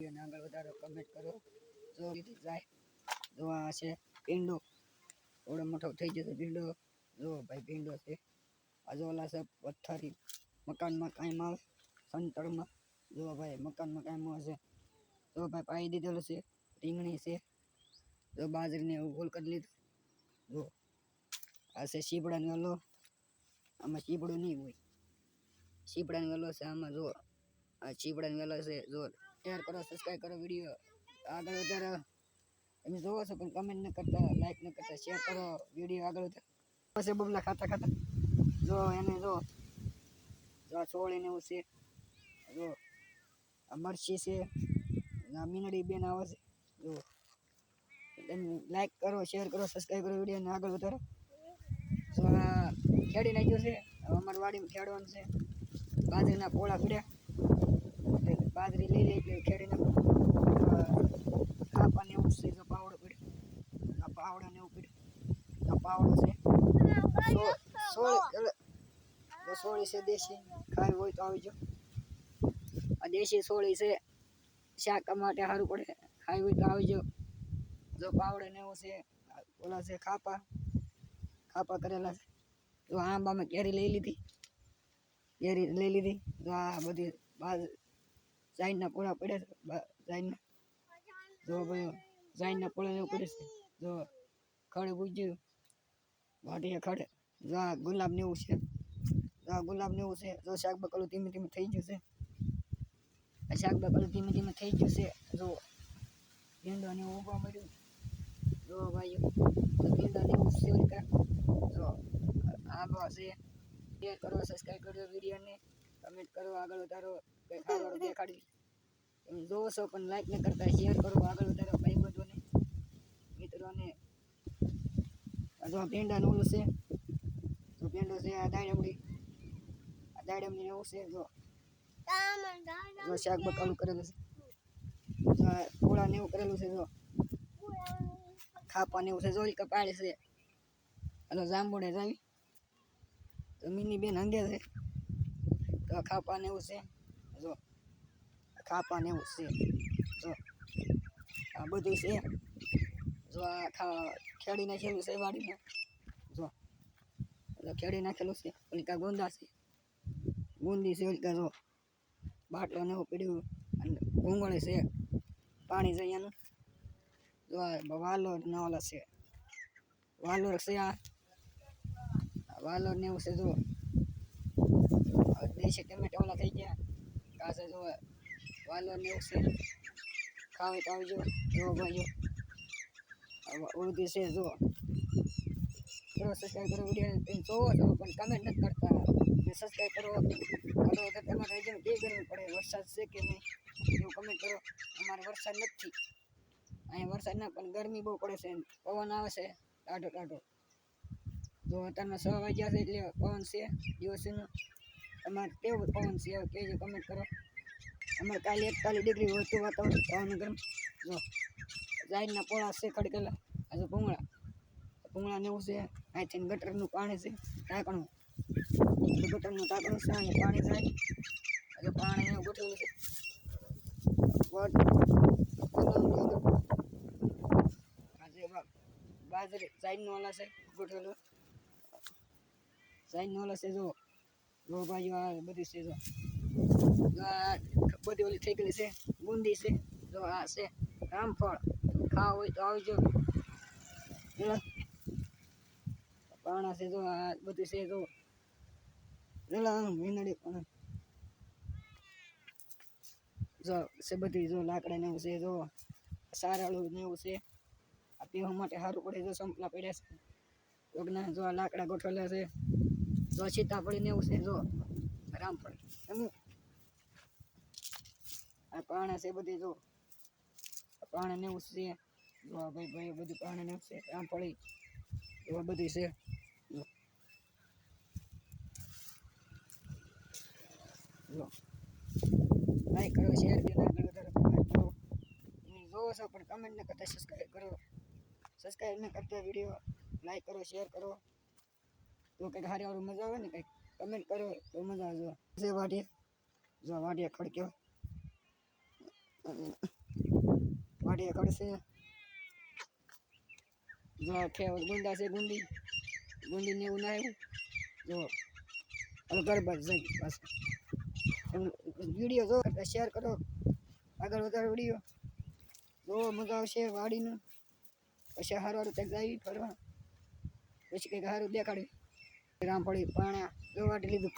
અને આગળ વધારો કમેન્ટ કરો જો રીતે જાય જો આ છે પીંડો ઓડો મોટો થઈ જશે પીંડો જો ભાઈ પીંડો છે આ જો ઓલા છે પથ્થરી મકાનમાં કાંઈ આવે સંતળમાં જો ભાઈ મકાનમાં કાંઈ આવે છે જો ભાઈ પાઈ દીધેલું છે રીંગણી છે જો બાજરીને એવું ગોલ કરી લીધું જો આ છે સીપડાનો વેલો આમાં સીપડો નહીં હોય સીપડાનો વેલો છે આમાં જો આ સીપડાનો વેલો છે જો શેર કરો સબસ્ક્રાઈબ કરો વિડીયો આગળ વધારો તમે જોવો છો પણ કમેન્ટ ન કરતા લાઈક ન કરતા શેર કરો વિડીયો આગળ વધારો પછી બબલા ખાતા ખાતા જો એને જો આ છોડીને એવું છે જો આ મરચી છે આ મીનડી બેન આવે છે જો તમે લાઈક કરો શેર કરો સબસ્ક્રાઈબ કરો વિડીયોને આગળ વધારો જો આ ખેડી નાખ્યું છે અમારી વાડીમાં ખેડવાનું છે બાજરીના પોળા પીડ્યા બાજરી લઈ લે એટલે ખેડી નાખું કાપાને એવું છે જો પાવડો પીડ્યો આ પાવડાને એવું પીડ્યું આ પાવડો છે સોળી છે દેશી ખાવી હોય તો આવી જાઓ આ દેશી સોળી છે શાક માટે સારું પડે ખાવી હોય તો આવી જાઓ જો પાવડે ને એવું છે ઓલા છે ખાપા કરેલા છે જો આંબામાં કેરી લઈ લીધી જો આ બધી જાઈનના પોળા પડ્યા છે જાઈનના જો ભાઈ જાઈનના પોળા એવું પડે છે જો ખડે પૂજ્યું વાટીએ ખડે જો આ ગુલાબ ને એવું છે જો શાક બકલું ધીમે ધીમે થઈ ગયું છે આ શાક બકલું ધીમે ધીમે થઈ ગયું છે જો ભીંડો ને ઉભા મળ્યું જો ભાઈ ભીંડો ને એવું છે જો આંબા છે શેર કરો સબસ્ક્રાઈબ કરો વિડીયોને કમેન્ટ કરો આગળ વધારો કંઈક આગળ દેખાડી તમે જોવો છો પણ લાઈક ન કરતા શેર કરો આગળ વધારો ભાઈ બધોને મિત્રોને જો ભીંડાનું ઓલું છે જો ભીંડો છે આ દાડમની એવું છે જો શાક બકાલું કરેલું છે પોળા ને એવું કરેલું છે જો ખાપા ને એવું છે જોઈ કપાળે છે હલો જાંબુડે જાવી તો મિની બેન હંગે છે તો ખાપા ને એવું છે જો ખાપા ને એવું છે જો આ બધું છે જો આ ખેડી નાખેલું છે વાડીમાં જો ખેડી નાખેલું છે ઓલિકા ગુંદા છે ગુંદી છે ઓલિકા જો બાટલો ને એવું પીડ્યું અને ભૂંગળી છે પાણી જઈયાનું જો આ વાલોર ને ઓલા છે વાલોર છે આ વાલોર ને એવું છે જો દેશી ટમેટા ઓલા થઈ ગયા કાસે જો વાલોર ને એવું છે ખાવે તો આવજો જો ભાઈઓ ઉર્દી છે જો સબસ્ક્રાઈબ કરો વિડીયો જોવો છો પણ કમેન્ટ નથી કરતા સબસ્ક્રાઈબ કરો તો તમારે રજન કે કરવું પડે વરસાદ છે કે નહીં એવું કમેન્ટ કરો અમારે વરસાદ નથી અહીંયા વરસાદ ના પણ ગરમી બહુ પડે છે પવન આવે છે ટાઢો જો અત્યારમાં 6 વાગ્યા છે એટલે પવન છે દિવસનો તમારે કેવું પવન છે કહેજો કમેન્ટ કરો અમારે કાલે 41 ડિગ્રી હતું વાતાવરણ ભાવનગર જો જાઈનના પોળા છે ખડકેલા આજે ભૂંગળા ને એવું છે અહીંથી ગટરનું પાણી છે ટાંકણું ગટરનું ટાંકણું છે અને પાણી જાય આજે પાણી એવું ગોઠવેલું છે આજે બાજરી જાઈનનું ઓલા છે ગોઠવેલું જાઈનનું ઓલા છે જો ભાઈઓ આ બધી છે જો બધી ઓલી થઈ ગયેલી છે બુંદી છે જો આ છે રામફળ ખાવા હોય તો આવજો પાણા છે જો આ બધું છે જો મીનડી પણ જો છે બધી જો લાકડા ને એવું છે જો સારાળું ને એવું છે આ પીવા માટે સારું પડે જો સંપલા પડ્યા છે યોગના જો આ લાકડા ગોઠવેલા છે જો સીતાફળી ને એવું છે જો રામફળ આ પાણા છે બધી જો પાણા ને એવું છે જો ભાઈ બધું પાણા ને એવું છે રામફળી એવા બધી છે જો લાઈક કરો શેર કરો આગળ વધારો કમેન્ટ કરો તમે જોવો છો પણ કમેન્ટ ન કરતા સબસ્ક્રાઈબ ન કરતા વિડીયો લાઈક કરો શેર કરો તો કંઈક સારી મજા આવે ને કંઈક કમેન્ટ કરો તો મજા આવે જો વાટીએ ખડક્યો અને વાડીએ ખડશે જો ગુંદા છે ગુંદીને એવું ના આવ્યું જો હાલો ઘર બાજુ જઈ પાછું વિડીયો જો શેર કરો આગળ વધારો વિડીયો જો મજા આવશે વાડીનું પછી સારું ત્યાં જાય ફરવા પછી કંઈક સારું દેખાડ્યું રામપડી પાણા જો વાટી લીધું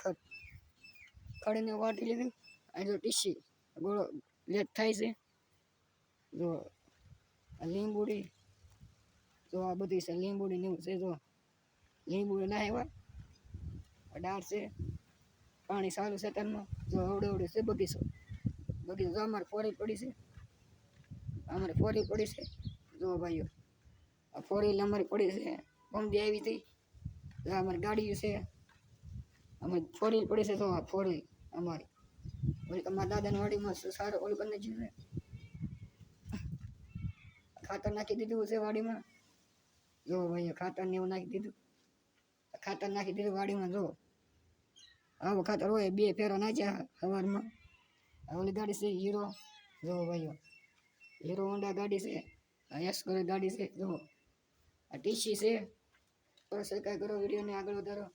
ખડીને વાટી લીધું અને જો ટીસી ગોળો લેટ થાય છે જો લીંબુડી જો આ બધી છે લીંબુડી એવું છે જો લીંબુડી ના એવા ડાળ છે પાણી સારું છે તરમાં જો અવડે છે બગીચો જો અમારે ફોરી પડી છે જો ભાઈઓ આ ફોરી અમારી પડી છે પમદી આવી હતી અમારી ગાડીઓ છે અમારી ફોરી પડી છે તો આ ફોરી અમારી ઓલી તમારા દાદાની વાડીમાં સારું ઓલું કરીને છે ખાતર નાખી દીધું છે વાડીમાં જો ભાઈ ખાતર ને એવું નાખી દીધું વાડીમાં જો આવું ખાતર હોય 2 ફેરા નાખ્યા સવારમાં ઓલી ગાડી છે હીરો જો ભાઈઓ હીરો હોન્ડા ગાડી છે આ એસ્કોર ગાડી છે જો આ ટીસી છે સબસ્ક્રાઈબ કરો વિડીયોને આગળ વધારો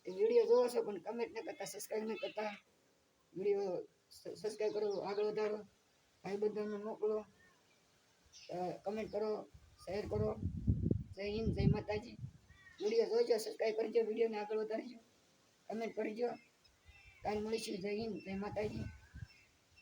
વિડીયો જોવો છો પણ કમેન્ટ ન કરતા સબસ્ક્રાઈબ ન કરતા વિડીયો સબસ્ક્રાઈબ કરો આગળ વધારો ભાઈ બધાને મોકલો કમેન્ટ કરો શેર કરો જય હિન્દ જય માતાજી વિડીયો જોઈજો સબસ્ક્રાઈબ કરજો વિડીયોને આગળ વધારજો કમેન્ટ કરજો કાલ મળીશું જય હિન્દ જય માતાજી